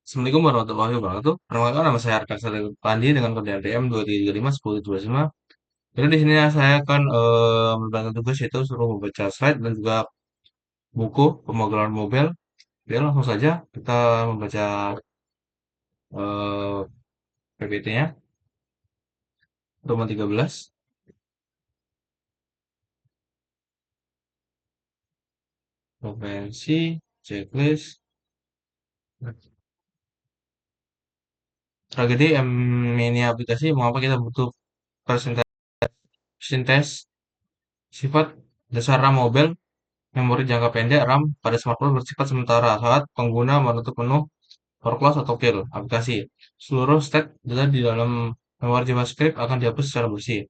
Assalamualaikum warahmatullahi wabarakatuh. Perkenalkan nama saya Arkan Sari Pandi dengan kode ATM 2335 1025. Jadi di sini saya akan membantu tugas yaitu suruh membaca slide dan juga buku pemrograman mobil. Ya langsung saja kita membaca PPT-nya. Roman 13, provinsi, checklist. Tragedi mini aplikasi mengapa kita butuh presentasi sifat dasar RAM mobil. Memori jangka pendek RAM pada smartphone bersifat sementara saat pengguna menutup menu for-close atau kill aplikasi. Seluruh state data di dalam memori JavaScript akan dihapus secara bersih.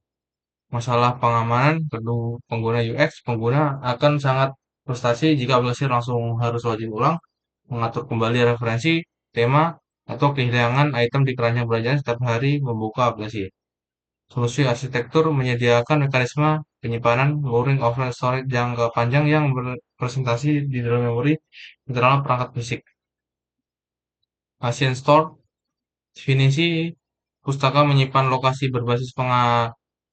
Masalah pengamanan kedua pengguna UX, pengguna akan sangat frustasi jika aplikasi langsung harus wajib ulang, mengatur kembali referensi, tema, atau kehilangan item di keranjang belanjaan setiap hari membuka aplikasi. Solusi arsitektur menyediakan mekanisme penyimpanan luring offline storage jangka panjang yang berpresentasi di dalam memori internal perangkat fisik. Asian Store definisi pustaka menyimpan lokasi berbasis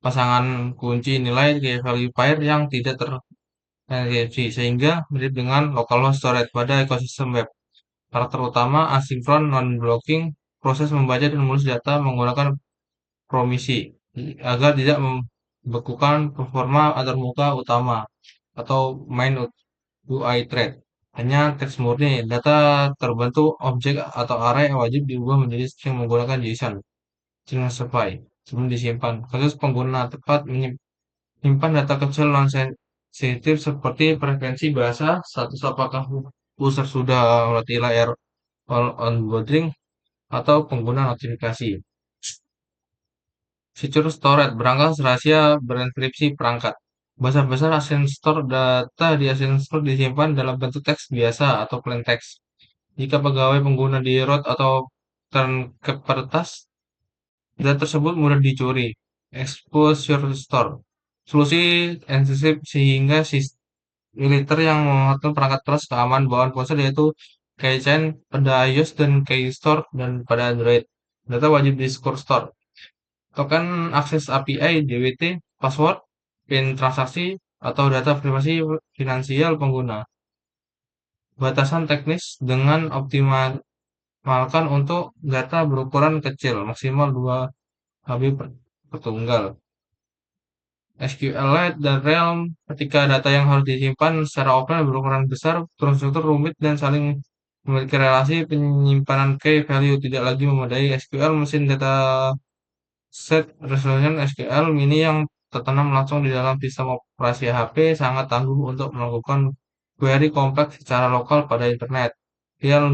pasangan kunci nilai ke value pair yang tidak terenkripsi sehingga mirip dengan localhost storage pada ekosistem web. Karakter utama asynchron non-blocking proses membaca dan menulis data menggunakan promisi agar tidak membekukan performa antarmuka utama atau main UI thread. Hanya teks murni, data terbentuk objek atau array wajib diubah menjadi string menggunakan JSON. Supply sebelum disimpan. Kasus pengguna tepat menyimpan data kecil non-sensitif seperti preferensi bahasa, status apakah user sudah melatih layar onboarding, atau pengguna notifikasi. Fitur storage berangkat rahasia berenkripsi perangkat. Bahasa besar Ascent Store data di Ascent Store disimpan dalam bentuk teks biasa atau plain text. Jika pegawai pengguna di root atau turn ke kertas, data tersebut mudah dicuri. Exposure Store. Solusi encryption sehingga militer yang memanfaatkan perangkat keras keamanan bawaan ponsel yaitu keychain pada iOS dan keystore dan pada Android. Data wajib di Secure Store. Token akses API, DWT, password, PIN transaksi, atau data privasi finansial pengguna. Batasan teknis dengan optimalkan untuk data berukuran kecil, maksimal 2 KB per tunggal. SQLite dan Realm ketika data yang harus disimpan secara offline berukuran besar, struktur rumit dan saling memiliki relasi penyimpanan key value tidak lagi memadai. SQL mesin data set resolution SQL mini yang tertanam langsung di dalam sistem operasi HP sangat tangguh untuk melakukan query kompleks secara lokal pada internet.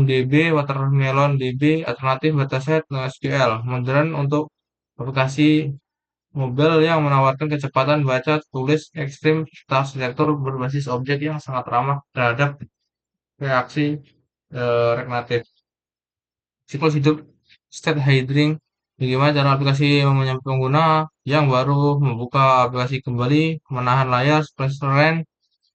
DB, Watermelon DB, alternatif dataset NoSQL, modern untuk aplikasi mobil yang menawarkan kecepatan baca tulis ekstrim serta arsitektur berbasis objek yang sangat ramah terhadap reaksi reaktif. Siklus hidup state hiding. Bagaimana cara aplikasi menyambut pengguna yang baru membuka aplikasi kembali, menahan layar, splash screen.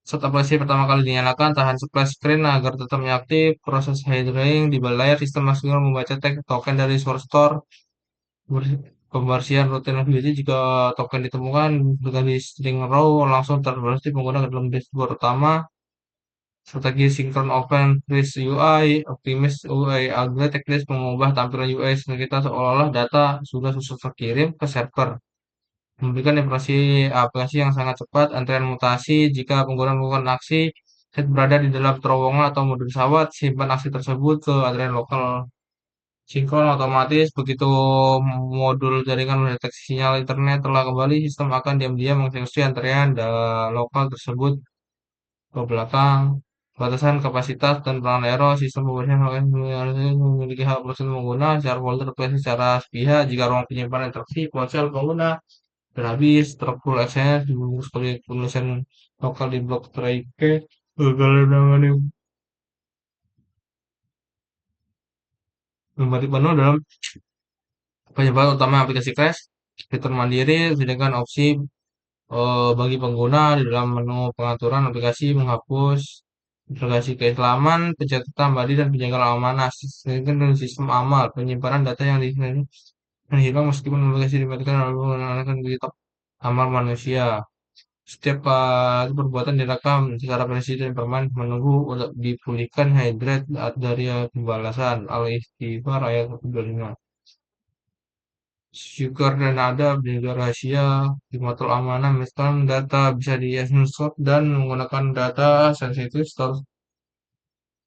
Saat aplikasi pertama kali dinyalakan, tahan splash screen agar tetap aktif. Proses hiding di balik layar, sistem maksimal membaca teks token dari source store. Pembersihan rutin activity jika token ditemukan berganti string row langsung terbersi pengguna ke dalam dashboard utama. Strategi sinkron open freeze UI, optimis UI upgrade checklist mengubah tampilan UI kita seolah-olah data sudah susah terkirim ke server. Memberikan informasi aplikasi yang sangat cepat, antrian mutasi jika pengguna melakukan aksi set berada di dalam terowongan atau mode pesawat, simpan aksi tersebut ke antrian lokal. Sinkron otomatis begitu modul jaringan mendeteksi sinyal internet telah kembali, sistem akan diam-diam mengeksekusi antrian lokal tersebut ke belakang. Batasan kapasitas dan penanganan error sistem pembersihan memiliki hak persen pengguna secara folder aplikasi secara sepihak jika ruang penyimpanan interaksi ponsel pengguna sudah habis terfull access dibungkus sebagai penulisan lokal di blok trike gagal menangani membantu penuh dalam penyebab utama aplikasi crash. Fitur mandiri sediakan opsi bagi pengguna di dalam menu pengaturan aplikasi menghapus integrasi keislaman, pencatatan badi dan penjagaan amanah, sistem amal, penyimpanan data yang hilang meskipun aplikasi dimatikan lalu menggunakan kitab amal manusia. Setiap perbuatan direkam secara presisi dan permanen menunggu untuk dipulihkan hydrate dari pembalasan. Al-Istighfar ayat 125. Syukur dan adab juga rahasia di motor amanah misalkan data bisa di screenshot dan menggunakan data sensitif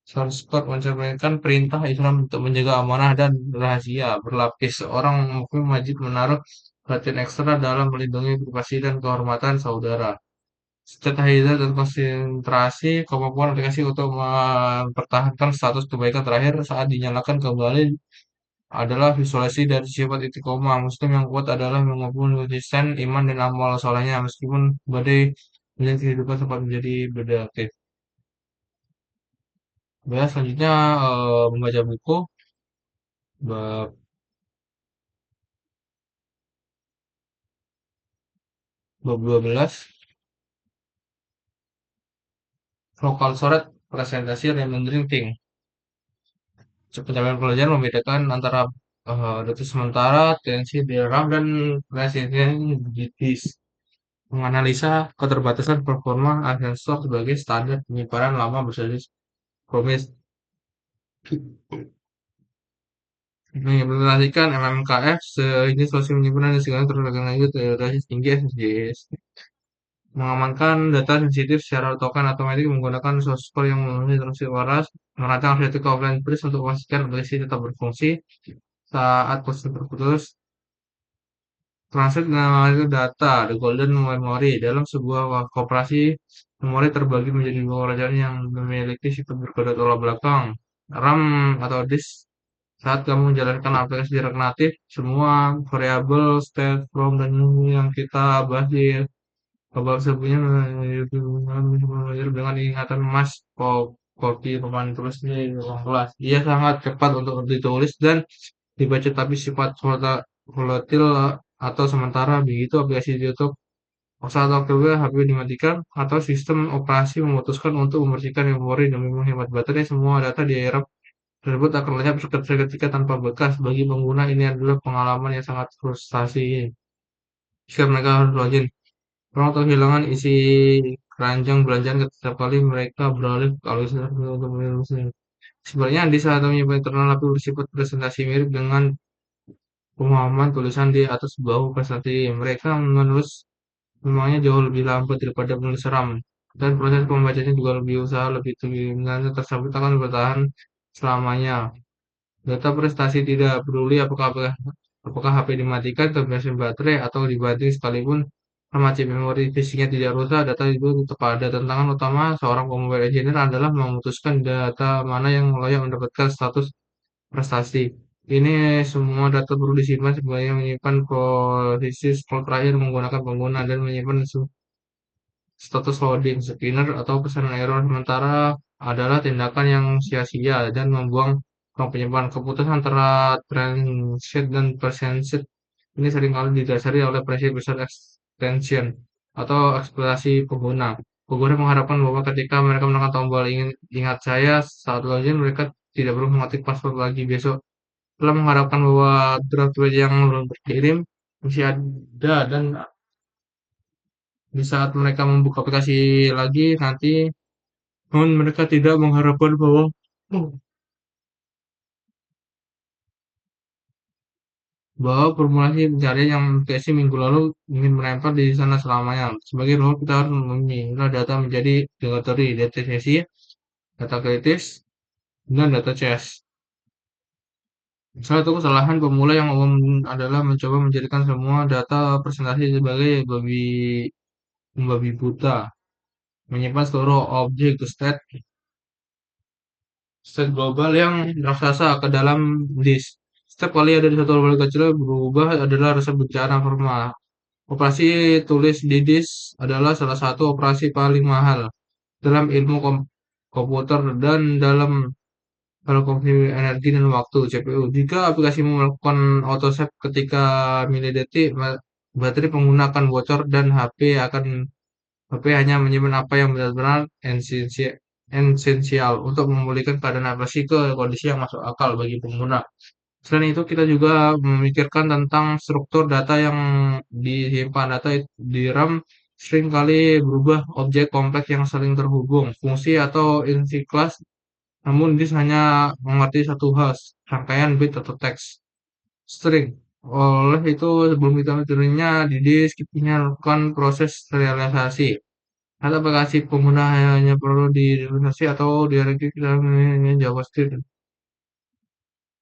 source code mencerminkan perintah Islam untuk menjaga amanah dan rahasia berlapis. Seorang mukmin wajib menaruh perhatian ekstra dalam melindungi privasi dan kehormatan saudara. State Heiser dan konsentrasi kemampuan aplikasi untuk mempertahankan status kebaikan terakhir saat dinyalakan kembali adalah visualisasi dari sifat istiqomah. Muslim yang kuat adalah mengumpulkan konsisten iman dan amal solehnya meskipun badai menjadi kehidupan sempat menjadi berdaktif. Baik, selanjutnya membaca buku bab 12 vokal soret presentasi remembering thing. Pencapaian pelajaran membedakan antara data sementara, tensi di RAM, dan resisten di disk. Menganalisa keterbatasan performa sensor sebagai standar penyimpanan lama berbasis promise. Mengimplementasikan MMKF sehingga solusi penyimpanan dan segala terorganisasi terorganisasi tinggi SSJS. Mengamankan data sensitif secara token otomatis menggunakan source code yang memenuhi instruksi waras. Merancang arsitektur offline bridge untuk memastikan aplikasi tetap berfungsi saat proses terputus. Translate mengalir data, the golden memory. Dalam sebuah koperasi, memori terbagi menjadi dua kerajaan yang memiliki sifat berbeda tolak belakang. RAM atau disk. Saat kamu menjalankan aplikasi jarak natif, semua variabel, state, from, dan menunggu yang kita bahas di babak sebelumnya dengan ingatan emas, kopi, papan tulisnya di ruang kelas. Ia sangat cepat untuk ditulis dan dibaca, tapi sifat volatil atau sementara. Begitu aplikasi ditutup, saat waktu HP dimatikan, atau sistem operasi memutuskan untuk membersihkan memori demi menghemat baterai, semua data di era tersebut akan lenyap seketika tanpa bekas. Bagi pengguna, ini adalah pengalaman yang sangat frustasi. Jika mereka harus login, orang kehilangan isi keranjang belanjaan setiap kali mereka beralih ke aplikasi untuk menulisnya. Sebenarnya di saat menyimpan internal tapi bersifat presentasi mirip dengan pemahaman tulisan di atas bahu presentasi. Mereka menulis memangnya jauh lebih lambat daripada penulis RAM, dan proses pembacanya juga lebih usaha lebih tinggi dan tersebut akan bertahan selamanya. Data prestasi tidak peduli apakah HP dimatikan, kebiasaan baterai, atau dibanting sekalipun sama chip memori fisiknya tidak rusak, data itu tetap ada. Tantangan utama seorang mobile engineer adalah memutuskan data mana yang layak mendapatkan status prestasi. Ini semua data perlu disimpan sebagai menyimpan posisi scroll terakhir menggunakan pengguna dan menyimpan status loading spinner atau pesan error sementara adalah tindakan yang sia-sia dan membuang ruang penyimpanan. Keputusan antara transit dan persistent ini seringkali didasari oleh prinsip besar extension atau ekspektasi pengguna. Pengguna mengharapkan bahwa ketika mereka menekan tombol ingin ingat saya saat login, mereka tidak perlu mengetik password lagi besok. Setelah mengharapkan bahwa draft page yang belum terkirim masih ada, dan di saat mereka membuka aplikasi lagi nanti, namun mereka tidak mengharapkan bahwa formulasi pencarian yang aplikasi minggu lalu ingin menempel di sana selamanya. Sebagai role, kita harus memilah data menjadi tiga kategori: data sesi, data kritis, dan data cache. Salah satu kesalahan pemula yang umum adalah mencoba menjadikan semua data presentasi sebagai membabi buta, menyimpan seluruh objek state global yang raksasa ke dalam disk. Setiap kali ada di satu objek kecil berubah adalah resep bencana formal. Operasi tulis di disk adalah salah satu operasi paling mahal dalam ilmu komputer dan dalam hal konsumsi energi dan waktu CPU. Jika aplikasimu melakukan autosave ketika milidetik, baterai pengguna akan bocor dan HP hanya menyimpan apa yang benar-benar esensial. esensial untuk memulihkan keadaan aplikasi ke kondisi yang masuk akal bagi pengguna. Selain itu, kita juga memikirkan tentang struktur data yang disimpan. Di RAM seringkali berubah objek kompleks yang saling terhubung, fungsi atau inti kelas, namun disk hanya mengerti satu hal, rangkaian bit atau teks string. Oleh itu, sebelum kita mencurinya di disk, kita lakukan proses serialisasi. Atau aplikasi pengguna hanya perlu direvisi atau direvisi dalam JavaScript.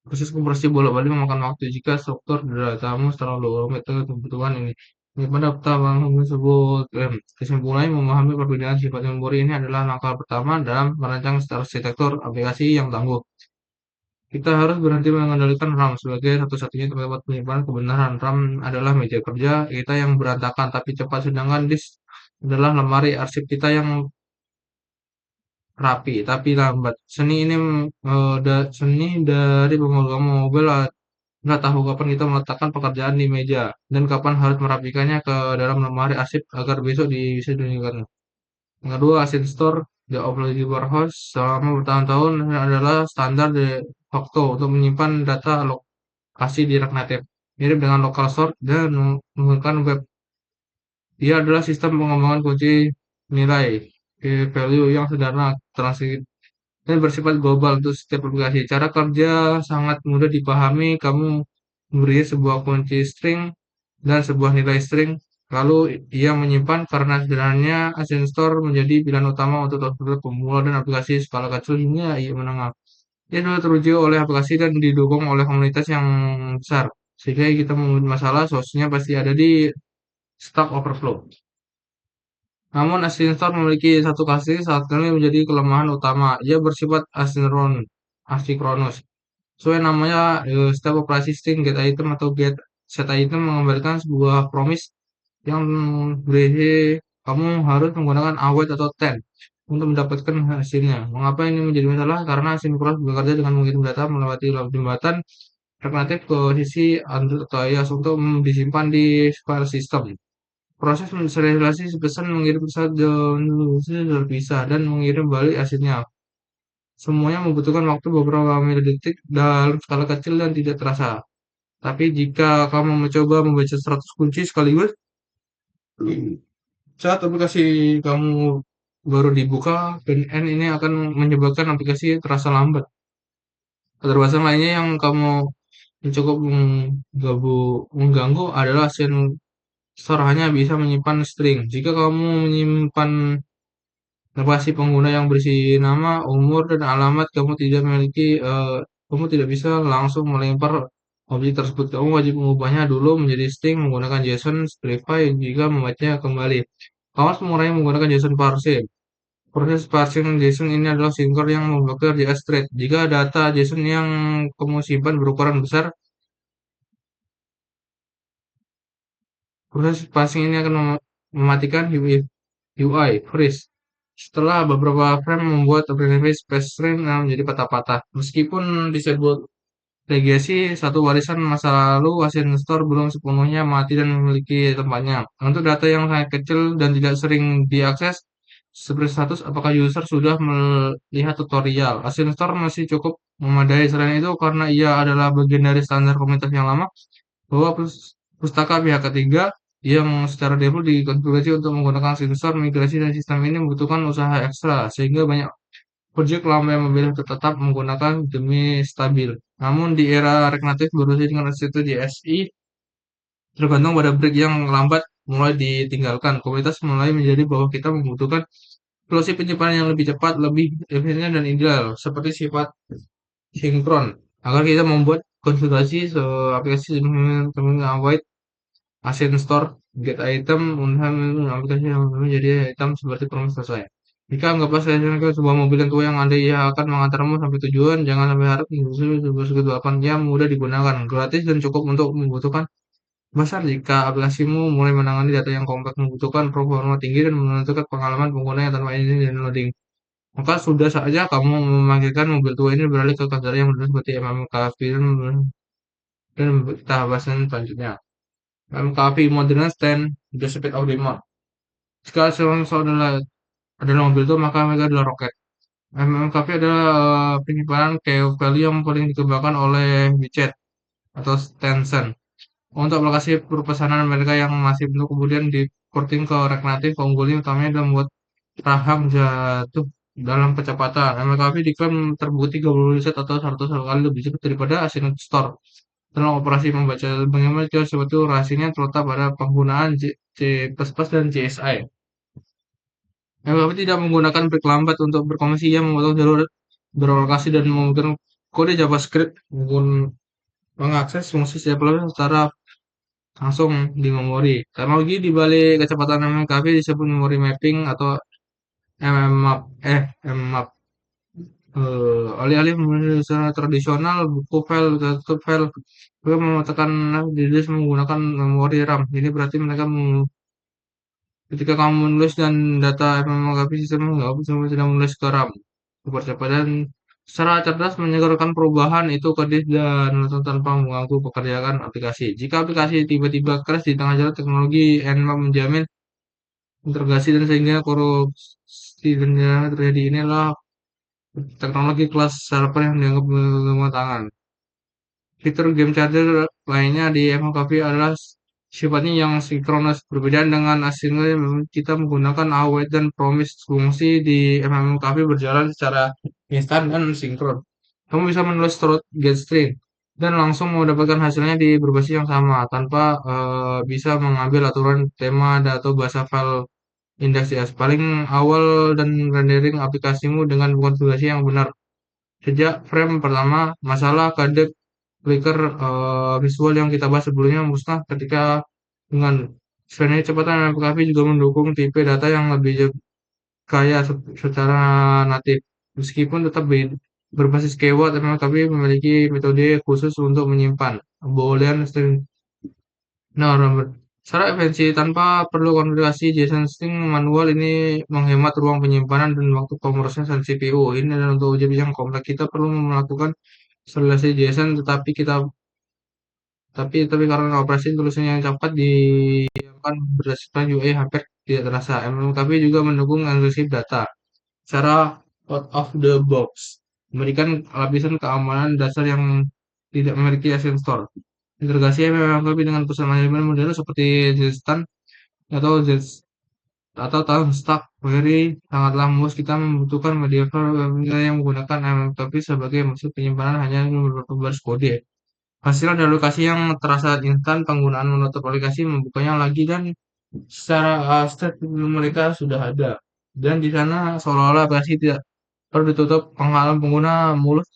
Proses kompresi bolak-balik memakan waktu jika struktur datamu terlalu rumit untuk kebutuhan ini. Daripada pertama tersebut, kesimpulannya memahami perbedaan sifat memori ini adalah langkah pertama dalam merancang arsitektur aplikasi yang tangguh. Kita harus berhenti mengandalkan RAM sebagai satu-satunya tempat penyimpanan kebenaran. RAM adalah meja kerja kita yang berantakan tapi cepat, sedangkan disk adalah lemari arsip kita yang rapi tapi lambat. Seni dari pemegang mobil nggak tahu kapan kita meletakkan pekerjaan di meja dan kapan harus merapikannya ke dalam lemari arsip agar besok bisa digunakan. Yang kedua, Asset Store The Operating Warehouse selama bertahun-tahun adalah standar de facto untuk menyimpan data lokasi di rak native. Mirip dengan local store dan menggunakan web. Dia adalah sistem pengembangan kunci nilai value yang sederhana, transaksi dan bersifat global untuk setiap aplikasi. Cara kerja sangat mudah dipahami. Kamu memberi sebuah kunci string dan sebuah nilai string, lalu ia menyimpan. Karena sederhananya, Asset Store menjadi pilihan utama untuk software pemula dan aplikasi skala kecil hingga ia menengah. Ia sudah teruji oleh aplikasi dan didukung oleh komunitas yang besar. Sehingga kita memiliki masalah, solusinya pasti ada di Stack Overflow. Namun Asynchron memiliki satu kasih saat ini menjadi kelemahan utama. Ia bersifat asinkronus. Sesuai namanya, setiap operasi string get item atau get set item mengembalikan sebuah promise yang berisi kamu harus menggunakan await atau ten untuk mendapatkan hasilnya. Mengapa ini menjadi masalah? Karena asinkronus bekerja dengan mengirim data melewati jembatan alternatif ke sisi Android atau iOS untuk disimpan di file system. Proses menserialisasi pesan mengirim pesan terpisah dan mengirim balik hasilnya. Semuanya membutuhkan waktu beberapa milidetik dalam skala kecil dan tidak terasa. Tapi jika kamu mencoba membaca 100 kunci sekaligus, saat aplikasi kamu baru dibuka, PNN ini akan menyebabkan aplikasi terasa lambat. Keterbatasan lainnya yang kamu cukup mengganggu adalah sensor hanya bisa menyimpan string. Jika kamu menyimpan lokasi pengguna yang berisi nama, umur, dan alamat, kamu tidak bisa langsung melempar objek tersebut. Kamu wajib mengubahnya dulu menjadi string menggunakan JSON Skriptify jika membacanya kembali. Kamu harus mengurangi menggunakan JSON parser. Proses parsing JSON ini adalah sinkron yang membakar JS thread. Jika data JSON yang kamu simpan berukuran besar, proses parsing ini akan mematikan UI freeze. Setelah beberapa frame membuat aplikasi space string menjadi patah-patah. Meskipun disebut legacy, satu warisan masa lalu, Asien Store belum sepenuhnya mati dan memiliki tempatnya. Untuk data yang sangat kecil dan tidak sering diakses, seperti status apakah user sudah melihat tutorial. Asien Store masih cukup memadai. Selain itu, karena ia adalah bagian dari standar komunitas yang lama, bahwa pustaka pihak ketiga yang secara default dikonfigurasi untuk menggunakan sensor migrasi dan sistem ini membutuhkan usaha ekstra, sehingga banyak project lama yang memilih untuk tetap menggunakan demi stabil. Namun di era React Native berusia dengan arsitektur JSI, tergantung pada break yang lambat mulai ditinggalkan. Komunitas mulai menjadi bahwa kita membutuhkan solusi penyimpanan yang lebih cepat, lebih efisien dan ideal, seperti sifat sinkron, agar kita membuat konfigurasi aplikasi await Asset Store get item unham aplikasi yang menjadi item seperti promo selesai. Jika anggaplah saya ke sebuah mobil yang tua yang Anda ia akan mengantarmu sampai tujuan, jangan sampai harap sebuah 8 jam mudah digunakan, gratis dan cukup untuk membutuhkan besar. Jika aplikasimu mulai menangani data yang kompleks, membutuhkan performa tinggi dan menentukan pengalaman pengguna yang tanpa izin dan loading, maka sudah saja kamu memanggilkan mobil tua ini beralih ke kategori yang berbeda seperti MMK film dan kita bahasan selanjutnya. MKV Modern Stand The Speed of Demon. Jika seorang adalah mobil itu, maka mereka adalah roket. MMKP adalah penyimpanan key value yang paling dikembangkan oleh WeChat atau Tencent. Untuk aplikasi perpesanan mereka yang masih belum kemudian di-porting ke React Native, keunggulan utamanya adalah membuat rahang jatuh dalam kecepatan. MLKP diklaim terbukti 30 riset atau 100 kali lebih cepat daripada Async Store dalam operasi membaca. Bagaimana jauh sebetulnya rahasianya terletak pada penggunaan C++ dan CSI. MLKP tidak menggunakan break lambat untuk berkomunikasi, ia memotong jalur berlokasi dan membutuhkan kode JavaScript mengakses fungsi C++ secara langsung di memori. Teknologi di balik kecepatan MLKP disebut memory mapping atau mmap. mmap. Alih-alih memilih secara tradisional, buku file, tutup file, mereka memetakan diri menggunakan memori RAM. Ini berarti mereka ketika kamu menulis dan data MLKP sistem nggak bisa tidak menulis ke RAM. Percepatan secara cerdas menyegerakan perubahan itu ke disk dan tanpa mengganggu pekerjaan aplikasi. Jika aplikasi tiba-tiba crash di tengah jalan, teknologi Nmap menjamin integrasi dan sehingga korupsi dan terjadi. Inilah teknologi kelas server yang dianggap bergema tangan. Fitur game changer lainnya di MLKP adalah sifatnya yang sinkronus. Berbeda dengan asynchronous, kita menggunakan await dan promise fungsi di MLKP berjalan secara instan dan sinkron. Kamu bisa menulis get string dan langsung mendapatkan hasilnya di berbasis yang sama tanpa bisa mengambil aturan tema atau bahasa file indeks JS. Paling awal dan rendering aplikasimu dengan konfigurasi yang benar. Sejak frame pertama, masalah kadek flicker visual yang kita bahas sebelumnya musnah ketika dengan selain kecepatan MLKP juga mendukung tipe data yang lebih kaya secara natif. Meskipun tetap berbasis keyword, MLKP memiliki metode khusus untuk menyimpan boolean string. Nah, secara efisiensi tanpa perlu konfigurasi JSON string manual ini menghemat ruang penyimpanan dan waktu pemrosesan CPU. Ini adalah untuk uji yang kompleks kita perlu melakukan serialisasi JSON tapi karena operasi tulisannya yang cepat diakan berdasarkan UI hampir tidak terasa. MLKP juga mendukung analisis data secara out of the box, memberikan lapisan keamanan dasar yang tidak memiliki async store. Integrasi MLKP dengan pesan manajemen model seperti Zstan atau Z atau Stack Query sangatlah mulus. Kita membutuhkan media file yang menggunakan MLKP sebagai maksud penyimpanan hanya beberapa baris kode. Hasil dari lokasi yang terasa instan, penggunaan menutup aplikasi membukanya lagi dan secara state mereka sudah ada. Dan di sana seolah-olah aplikasi tidak perlu ditutup pengalaman pengguna mulus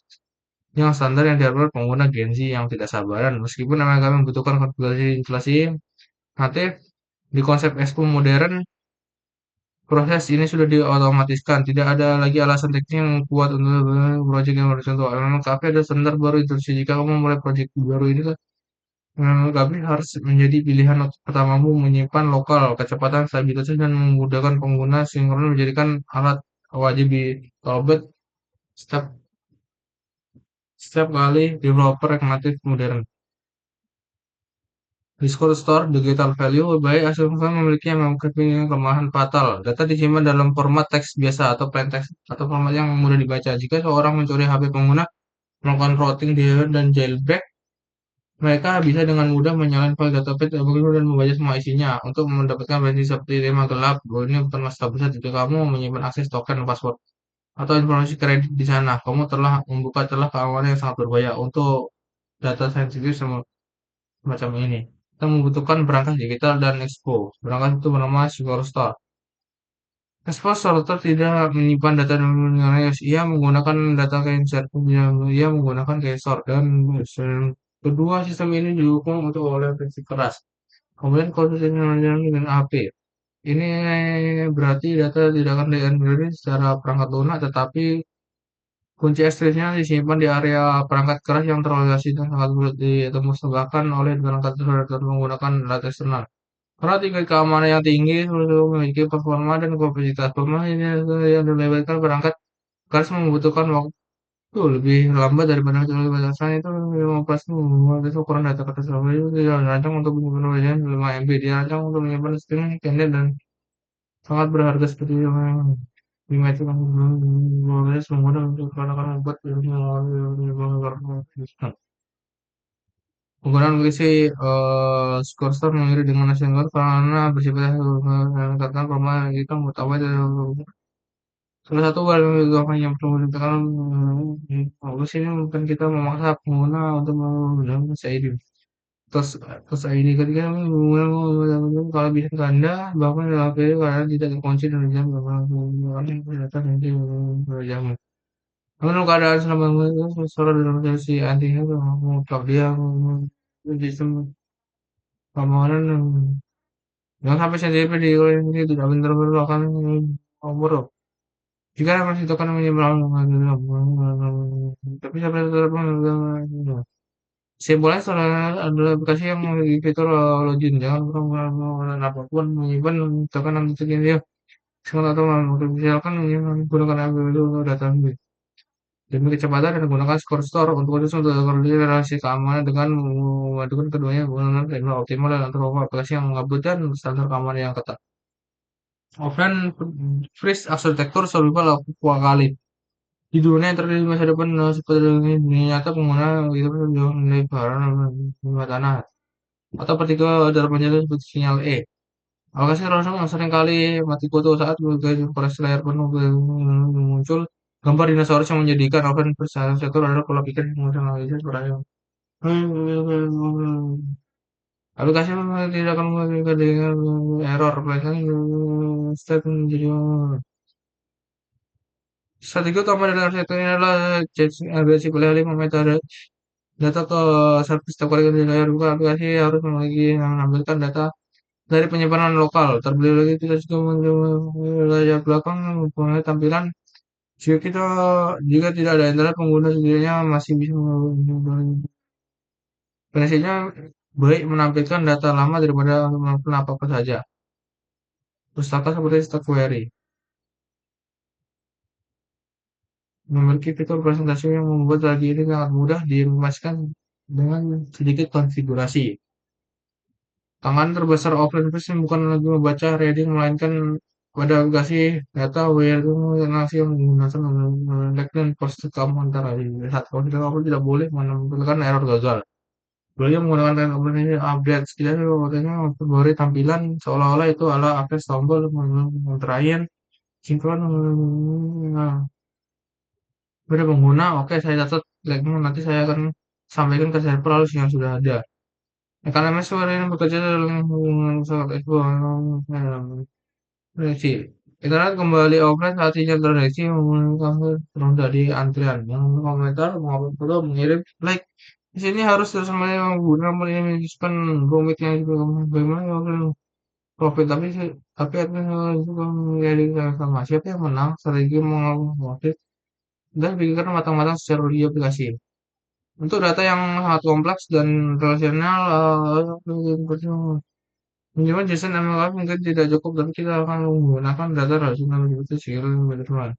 yang standar yang diharapkan pengguna Gen Z yang tidak sabaran. Meskipun memang kami membutuhkan konfigurasi instalasi natif di konsep Expo modern, proses ini sudah diotomatiskan. Tidak ada lagi alasan teknis yang kuat untuk proyek yang horizontal. Memang kafe ada standar baru introduksi. Jika kamu mulai proyek baru ini, kami harus menjadi pilihan pertamamu menyimpan lokal, kecepatan, stabilitas, dan memudahkan pengguna sinkron menjadikan alat wajib di Talbot setiap setiap kali developer yang natif modern. Discord Store Digital Value baik asumsikan memiliki yang memiliki kelemahan fatal. Data disimpan dalam format teks biasa atau plain text atau format yang mudah dibaca. Jika seorang mencuri HP pengguna, melakukan routing dan jailbreak, mereka bisa dengan mudah menyalakan file database dan membaca semua isinya untuk mendapatkan versi seperti tema gelap. Bahwa ini bukanlah stabilitas jika kamu menyimpan akses token, password, atau informasi kredit di sana. Kamu telah membuka celah keamanan yang sangat berbahaya untuk data sensitif semacam ini. Kita membutuhkan perangkat digital dan Expo. Perangkat itu bernama Superstar. Expo Sorter tidak menyimpan data mengenai ia menggunakan data insert, ia menggunakan keysort dan kedua sistem ini didukung untuk oleh prinsip keras. Kemudian kalau sistem dengan AP, ini berarti data tidak akan dienkripsi secara perangkat lunak, tetapi kunci ekstrisnya disimpan di area perangkat keras yang terlokasi dan sangat sulit ditembus bahkan oleh perangkat tertentu menggunakan data eksternal. Karena tingkat keamanan yang tinggi, memiliki performa dan kompleksitas. Performa ini yang dilewatkan perangkat keras membutuhkan waktu lebih lambat daripada batasan itu 15 membuat itu ukuran data kata survei itu tidak dirancang untuk menyimpan 5 MB, dirancang untuk menyimpan string pendek dan sangat berharga seperti yang Lima itu kan menulis menggunakan untuk peranakan membuat penggunaan berisi skor star mengirim dengan nasional karena bersifat katakan permainan kita mengetahui salah satu hal yang perlu ditekan bagus ini bukan kita memaksa pengguna untuk menggunakan SID. Terus terus ID ketika menggunakan kalau bisa ganda bahkan dalam HP karena tidak terkunci dan jam data nanti jam. Namun kalau keadaan selama seorang dalam versi anti itu mutlak dia sistem keamanan jangan sampai sensitif di ini tidak benar-benar akan buruk. Jika masih itu kan menyeberang tapi sampai tetap simbolnya adalah aplikasi yang memiliki fitur login. Jangan pernah menggunakan apapun menyimpan tekan nanti segini dia. Sekarang atau misalkan menggunakan aplikasi data demi kecepatan dan gunakan skor store untuk khusus untuk koordinasi keamanan dengan memadukan keduanya menggunakan teknologi optimal dan antar aplikasi yang mengabulkan standar keamanan yang ketat. Offline freeze arsitektur survival kali di dunia yang terjadi di masa depan seperti ini dunia nyata pengguna itu jauh menilai barang dan tanah atau partikel dalam penjelasan seperti sinyal E. Alokasi langsung sering kali mati kutu saat koreksi layar penuh muncul gambar dinosaurus yang menjadikan offline freeze arsitektur adalah pola pikir yang menganalisis perayaan. Aplikasi tidak akan menghasilkan dengan error, bahkan step menjadi strategi utama dari arsitektur ini adalah agar si pelari metode data ke service setiap kali di layar buka aplikasi harus memiliki menampilkan data dari penyimpanan lokal. Terlebih lagi kita juga layar belakang mempunyai tampilan jika kita jika tidak ada internet pengguna sendirinya masih bisa prinsipnya baik menampilkan data lama daripada menampilkan apa-apa saja. Pustaka seperti stock query memiliki fitur presentasi yang membuat lagi ini sangat mudah diinformasikan dengan sedikit konfigurasi. Tangan terbesar offline facing bukan lagi membaca reading melainkan pada aplikasi data where nasi yang menggunakan lag dan proses kamu antara saat kamu tidak boleh menampilkan error gagal. Boleh menggunakan teknologi ini update setidaknya katanya memperbarui tampilan seolah-olah itu adalah akses tombol terakhir sinkron nah, pada pengguna. Oke, saya catat lagnya nanti saya akan sampaikan ke server lalu yang sudah ada. Karena suara ini bekerja dalam sangat prediksi. Kita lihat kembali offline saat sinyal terdeteksi menggunakan turun dari antrian. Yang komentar maupun foto mengirim like. Di sini harus terus menggunakan menyisipkan rumitnya juga bagaimana kalau profit tapi juga menjadi sama siapa yang menang strategi mengambil dan pikirkan matang-matang secara di aplikasi. Untuk data yang sangat kompleks dan relasional, minimal JSON MLF mungkin tidak cukup, tapi kita akan menggunakan data relasional itu sehingga teman.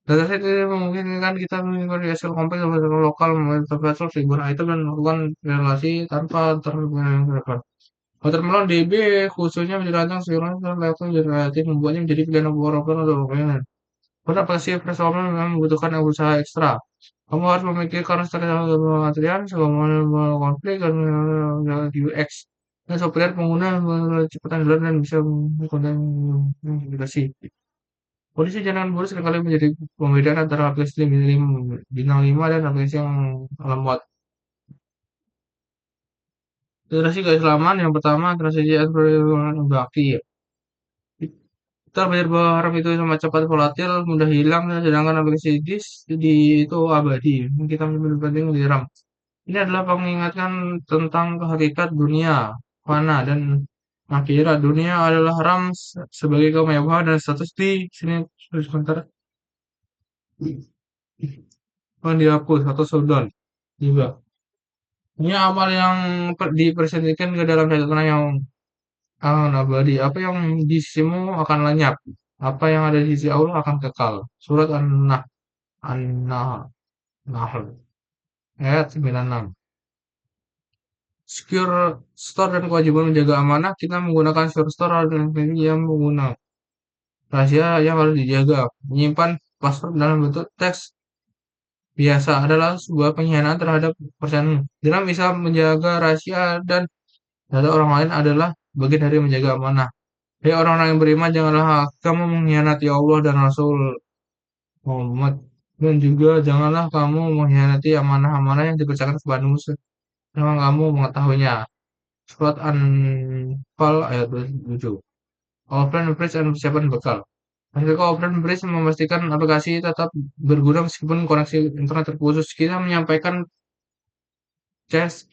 Dataset ini memungkinkan kita menggunakan Excel kompleks berdasarkan lokal, memetaverse, ribuan item, dan melakukan relasi tanpa terhubung. Watermelon DB khususnya dirancang sehingga level generatif membuatnya menjadi pilihan oper untuk dokumen. Pada pasif resolver memang membutuhkan usaha ekstra. Kamu harus memikirkan strategi antrian, sebagaimana konflik dan UX. Dan software pengguna kecepatan jalan dan bisa menggunakan integrasi. Polisi jangan buruk seringkali menjadi pembedaan antara aplikasi bintang 5 dan aplikasi yang lemot. Iterasi keislaman yang pertama, transisi bakti. Kita belajar bahwa RAM itu sama cepat volatil, mudah hilang, sedangkan aplikasi disk itu abadi. Kita lebih penting di RAM. Ini adalah mengingatkan tentang hakikat dunia fana dan akhirat. Dunia adalah RAM sebagai kemewahan dan status di sini sebentar dihapus atau shutdown juga. Ini amal yang dipresentasikan ke dalam catatan yang abadi. Apa yang di sisimu akan lenyap. Apa yang ada di sisi Allah akan kekal. Surat An-Nahl ayat 96. Secure store dan kewajiban menjaga amanah kita menggunakan secure store dan yang menggunakan Rahasia yang harus dijaga. Menyimpan password dalam bentuk teks biasa adalah sebuah pengkhianatan terhadap persaingan. Dalam bisa menjaga rahasia dan data orang lain adalah bagian dari menjaga amanah. Hei orang-orang yang beriman, janganlah kamu mengkhianati Allah dan Rasul Muhammad. Dan juga janganlah kamu mengkhianati amanah-amanah yang dipercayakan kepada Musa. Memang kamu mengetahuinya. Surat An-Fal ayat 27. Offline bridge dan persiapan bekal. Ketika offline bridge memastikan aplikasi tetap berguna meskipun koneksi internet terputus. Kita menyampaikan cache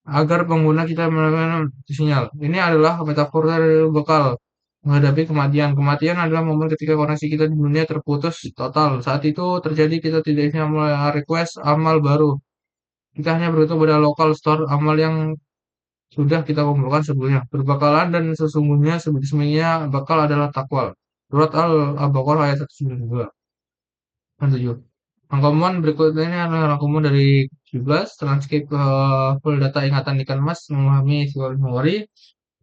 agar pengguna kita melakukan sinyal. Ini adalah metafor dari bekal menghadapi kematian. Kematian adalah momen ketika koneksi kita di dunia terputus total. Saat itu terjadi kita tidak bisa request amal baru. Kita hanya bergantung pada local store amal yang sudah kita kumpulkan sebelumnya. Berbakalan dan sesungguhnya sebenarnya bakal adalah takwa. Surat Al-Baqarah ayat 192 dan 7. Rangkuman berikutnya ini adalah rangkuman dari 17 transkrip full data ingatan ikan mas memahami situasi memori.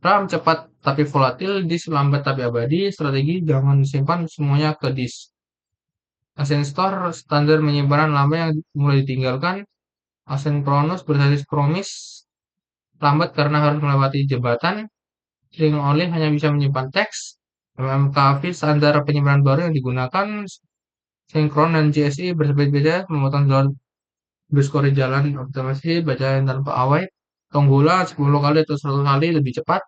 RAM cepat tapi volatil, disk lambat tapi abadi, strategi jangan simpan semuanya ke disk. Async Store standar penyimpanan lama yang mulai ditinggalkan. Asynchronous berbasis promise lambat karena harus melewati jembatan. String only hanya bisa menyimpan teks. MMKV standar penyimpanan baru yang digunakan. Synchron dan JSI berbeda-beda memotong jalur underscore jalan optimasi bacaan tanpa await. Tonggula 10 kali atau 100 kali lebih cepat.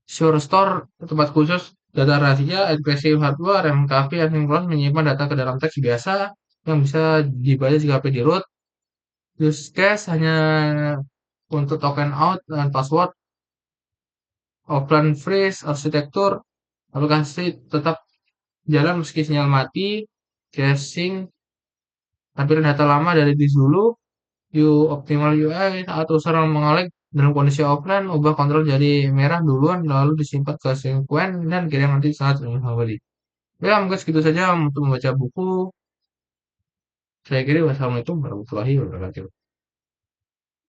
Sure Store tempat khusus data rahasia, expressive hardware, MKV, asynchron menyimpan data ke dalam teks biasa yang bisa dibaca jika HP di root. Use case hanya untuk token out dan password. Offline freeze, arsitektur, aplikasi tetap jalan meski sinyal mati. Caching, tampilan data lama dari disk dulu. Optimal UI saat user mengalek dalam kondisi offline, ubah kontrol jadi merah duluan, lalu disimpan ke sequen dan kirim nanti saat kembali. Ya, mungkin segitu saja untuk membaca buku. Saya kira wassalamualaikum warahmatullahi wabarakatuh.